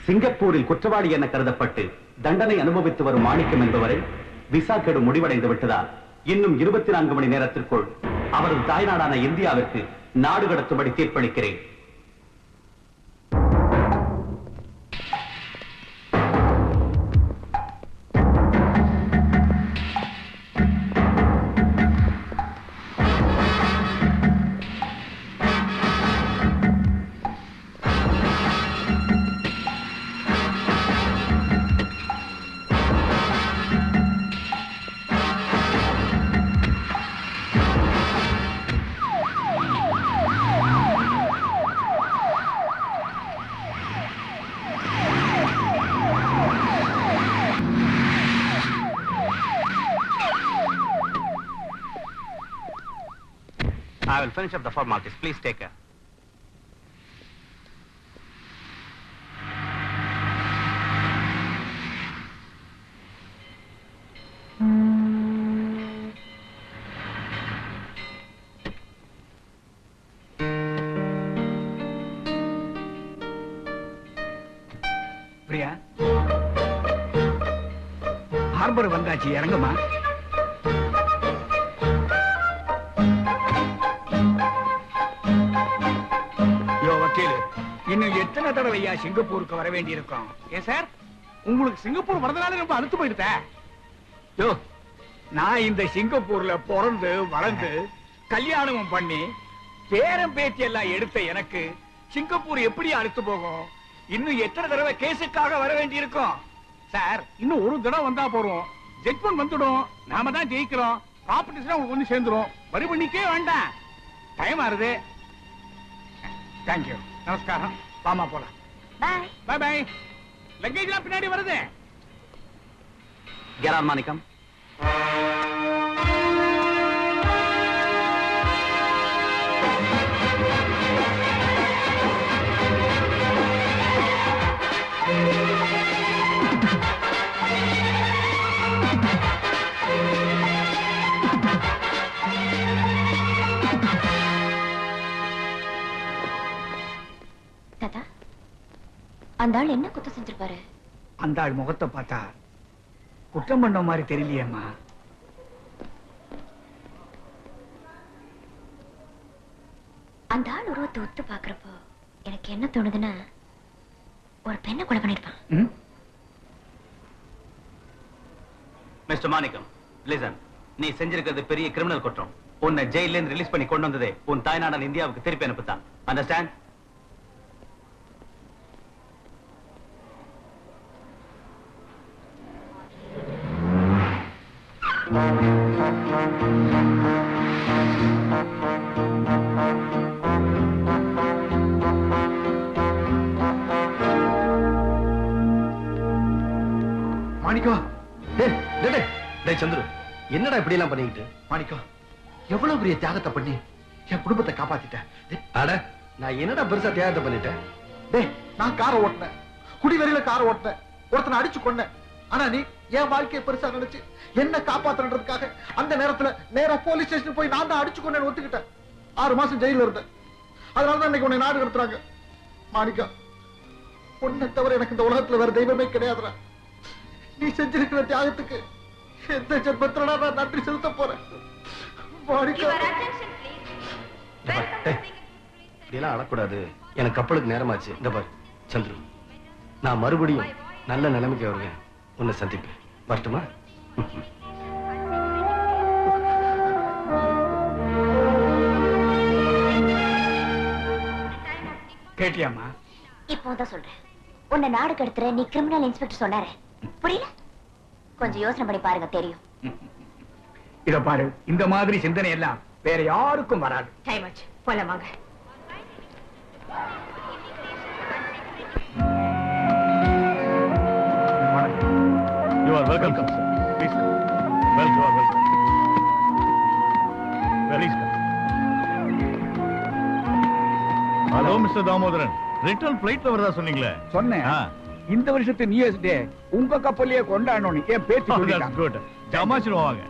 சிங்கப்பூரில் குற்றவாளி என கருதப்பட்டு தண்டனை அனுபவித்து வரும் மாணிக்கம் என்பவரை விசா கெடு முடிவடைந்து விட்டதால் இன்னும் 24 மணி நேரத்திற்குள் அவரது தாய்நாடான இந்தியாவிற்கு நாடு கடத்தும்படி தீர்ப்பளிக்கிறேன். I will finish up the formalities. Please take care. Priya, harbour வந்தாச்சு, இறங்குமா. இன்னும் எத்தனை தடவையா சிங்கப்பூருக்கு வர வேண்டி இருக்கும்? ஏன் சார், உங்களுக்கு சிங்கப்பூர் வரதுனால ரொம்ப அழுத்து போயிடுதேன். நான் இந்த சிங்கப்பூர்ல பிறந்து வளர்ந்து கல்யாணமும் பண்ணி பேரம் பேச்சு எல்லாம் எடுத்த எனக்கு சிங்கப்பூர் எப்படி அழுத்து போகும்? இன்னும் எத்தனை தடவை கேஸுக்காக வர வேண்டி இருக்கும்? சார், இன்னும் ஒரு தடவை வந்தா போறோம், ஜட்மெண்ட் வந்துடும், நாம தான் ஜெயிக்கிறோம், காம்படிஷன் உங்களுக்கு வந்து சேர்ந்துரும், வரி பண்ணிக்கே வேண்டாம். டைம் ஆறுது. தேங்க்யூ, நமஸ்காரம். வாமா போலாம். Bye bye by. லக்கேஜ் எல்லாம் பின்னாடி வருது. Get on, Manikam. தாத்தா, அந்த ஆள் என்ன குத்தம் செஞ்சிருப்பாரு? அந்த ஆள் முகத்தை பார்த்தா குற்றம் பண்ண மாதிரி தெரியலையேம்மா. அந்த ஆள் உருவத்தை ஒத்து பாக்குறப்போ எனக்கு என்ன தோணுதுன்னா, ஒரு பெண்ணை கொலை பண்ணிருப்பான். மிஸ்டர் மாணிக்கம், லிசன். நீ செஞ்சிருக்கிறது பெரிய கிரிமினல் குற்றம். உன்னை ஜெயில இருந்து ரிலீஸ் பண்ணி கொண்டு வந்ததே உன் தாய்நாடான இந்தியாவுக்கு திருப்பி அனுப்புத்தான். அண்டர்ஸ்டாண்ட்? மாணிக்கம், சந்துரு, என்னடா இப்படி எல்லாம் பண்ணிக்கிட்டு? மாணிக்கம், எவ்வளவு பெரிய தியாகத்தை பண்ணி என் குடும்பத்தை காப்பாத்திட்டேன். அட, நான் என்னடா பெருசா தியாகத்தை பண்ணிட்டேன்? டேய், நான் காரை ஓட்டினேன், குடிவெறியில காரை ஓட்டினேன், ஒருத்தனை அடிச்சு கொண்டேன். ஆனா நீ என் வாழ்க்கையை பெருசா நினைச்சு என்ன காப்பாத்துறதுக்காக அந்த நேரத்துல நேரா போலீஸ் ஸ்டேஷன் போய் நான் தான் அடிச்சு கொண்டேன்னு ஒத்துக்கிட்டேன். 6 மாசம் ஜெயில இருந்தேன். அதனாலதான் இன்னைக்கு உன்னை நாடு கடத்துறாங்க. மாணிக்கம், உன்னை தவிர எனக்கு இந்த உலகத்துல வேற தெய்வமே கிடையாதுடா. நீ செஞ்சிருக்கிற தியாகத்துக்கு எந்த ஜென்மத்துல நான் நன்றி செலுத்த போறேன். இப்படியெல்லாம் அழக்கூடாது. எனக்கு கப்பலுக்கு நேரமாச்சு. இந்த பாரு சந்துரு, நான் மறுபடியும் நல்ல நிலைமைக்கு வருவேன், உன்னை சந்திப்பேன். வரட்டுமா? கேட்டியாமா? இப்போதான் சொல்றேன். உன்னை நாடு கடத்துற நீ கிரிமினல் இன்ஸ்பெக்டர் சொன்னாரு, புரியல? கொஞ்சம் யோசனை பண்ணி பாருங்க, தெரியும். இத பாரு, இந்த மாதிரி சிந்தனை எல்லாம் வேற யாருக்கும் வராது. டைம் ஆச்சு, போலாம் வாங்க. You are welcome, sir. Please come. Welcome, welcome. Please come. Hello, Mr. Damodaran. Return flight வரதா சொன்னீங்களே? சொன்னேன். இந்த வருஷத்து நியூ இயர்ஸ் டே உங்க கப்பலையே கொண்டாடணும். ஏன் பேச்சு சொல்லிட்டாங்க. That's good. ஜமாச்சிரு வாங்க.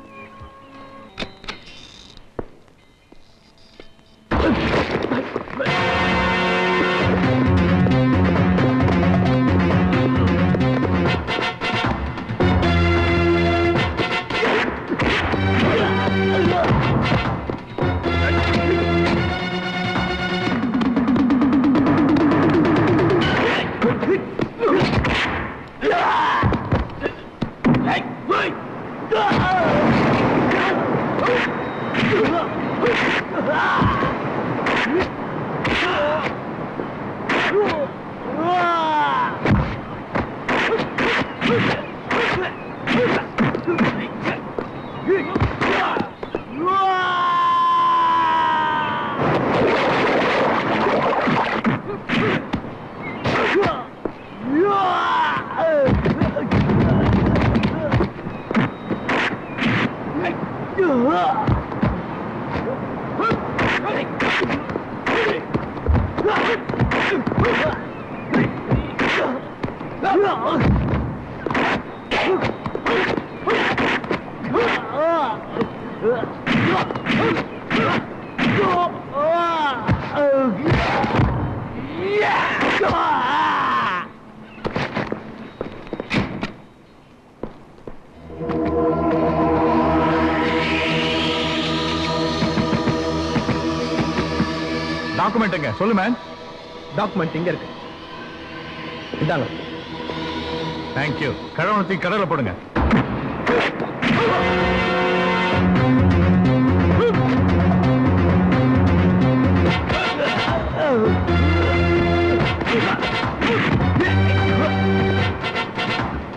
டாக்குமெண்ட் எங்க சொல்லு மேன். டாக்குமெண்ட் இங்க இருக்கு. இந்தாங்க. தேங்க்யூ. கடவுளத்தை கடவுள போடுங்க.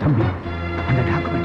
தம்பி, அந்த டாக்குமெண்ட்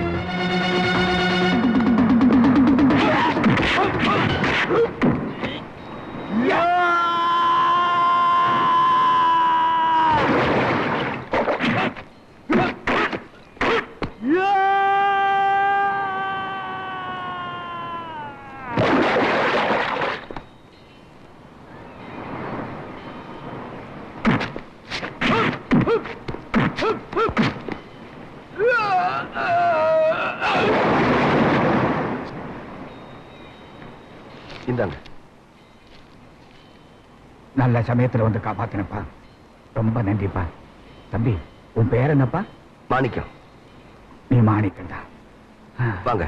இந்தாங்க. நல்ல சமயத்துல வந்து காப்பாத்தினப்பா. ரொம்ப நன்றிப்பா. தம்பி, உன் பேர் என்னப்பா? மாணிக்கம். நீ மாணிக்கண்டா. வாங்க.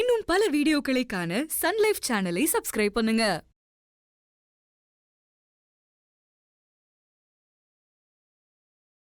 இன்னும் பல வீடியோக்களை காண சன் லைஃப் சேனலை சப்ஸ்கிரைப் பண்ணுங்க.